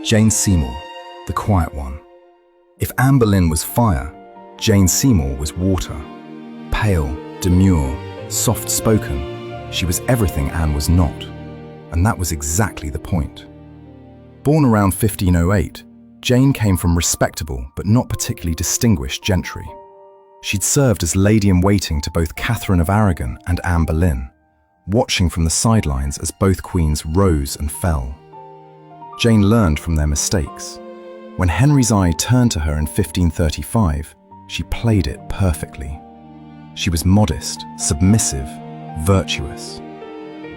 Jane Seymour, the quiet one. If Anne Boleyn was fire, Jane Seymour was water. Pale, demure, soft-spoken, she was everything Anne was not. And that was exactly the point. Born around 1508, Jane came from respectable but not particularly distinguished gentry. She'd served as lady-in-waiting to both Catherine of Aragon and Anne Boleyn, watching from the sidelines as both queens rose and fell. Jane learned from their mistakes. When Henry's eye turned to her in 1535, she played it perfectly. She was modest, submissive, virtuous.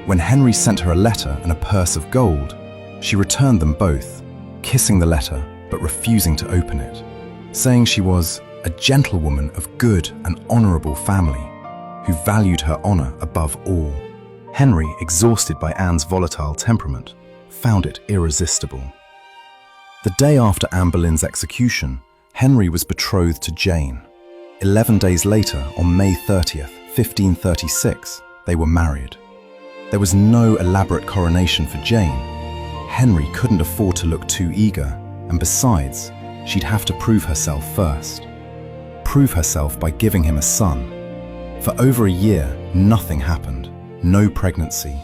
When Henry sent her a letter and a purse of gold, she returned them both, kissing the letter but refusing to open it, saying she was a gentlewoman of good and honourable family, who valued her honour above all. Henry, exhausted by Anne's volatile temperament, found it irresistible. The day after Anne Boleyn's execution, Henry was betrothed to Jane. 11 days later, on May 30th, 1536, they were married. There was no elaborate coronation for Jane. Henry couldn't afford to look too eager, and besides, she'd have to prove herself first. Prove herself by giving him a son. For over a year, nothing happened, no pregnancy.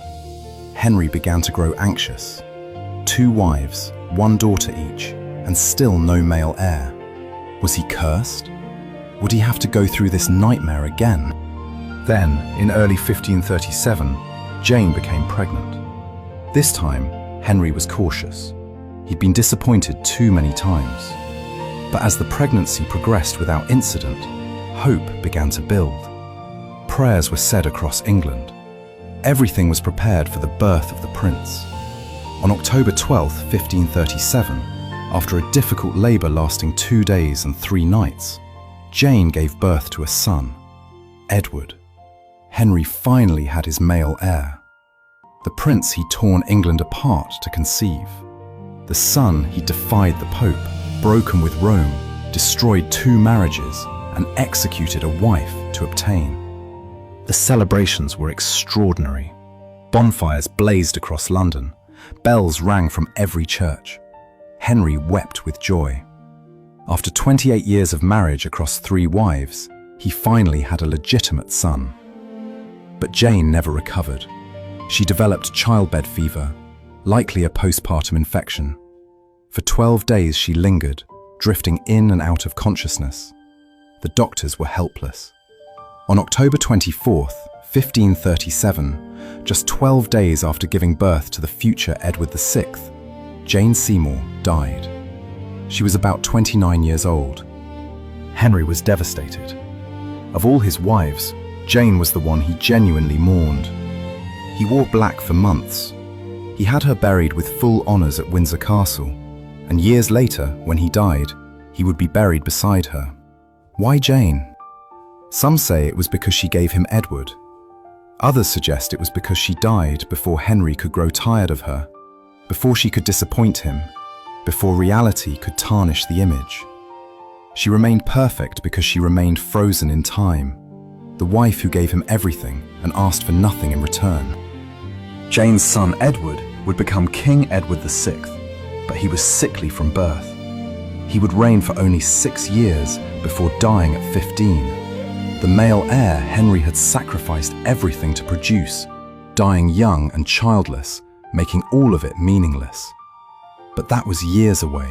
Henry began to grow anxious. 2 wives, 1 daughter each, and still no male heir. Was he cursed? Would he have to go through this nightmare again? Then, in early 1537, Jane became pregnant. This time, Henry was cautious. He'd been disappointed too many times. But as the pregnancy progressed without incident, hope began to build. Prayers were said across England. Everything was prepared for the birth of the prince. On October 12, 1537, after a difficult labour lasting 2 days and 3 nights, Jane gave birth to a son, Edward. Henry finally had his male heir. The prince he'd torn England apart to conceive. The son he defied the Pope, broken with Rome, destroyed 2 marriages, and executed a wife to obtain. The celebrations were extraordinary. Bonfires blazed across London. Bells rang from every church. Henry wept with joy. After 28 years of marriage across 3 wives, he finally had a legitimate son. But Jane never recovered. She developed childbed fever, likely a postpartum infection. For 12 days she lingered, drifting in and out of consciousness. The doctors were helpless. On October 24th, 1537, just 12 days after giving birth to the future Edward VI, Jane Seymour died. She was about 29 years old. Henry was devastated. Of all his wives, Jane was the one he genuinely mourned. He wore black for months. He had her buried with full honours at Windsor Castle, and years later, when he died, he would be buried beside her. Why Jane? Some say it was because she gave him Edward. Others suggest it was because she died before Henry could grow tired of her, before she could disappoint him, before reality could tarnish the image. She remained perfect because she remained frozen in time, the wife who gave him everything and asked for nothing in return. Jane's son Edward would become King Edward VI, but he was sickly from birth. He would reign for only 6 years before dying at 15. The male heir Henry had sacrificed everything to produce, dying young and childless, making all of it meaningless. But that was years away.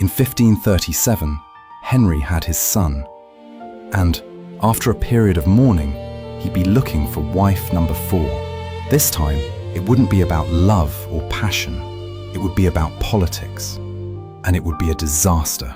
In 1537, Henry had his son, and after a period of mourning, he'd be looking for wife number 4. This time, it wouldn't be about love or passion. It would be about politics, and it would be a disaster.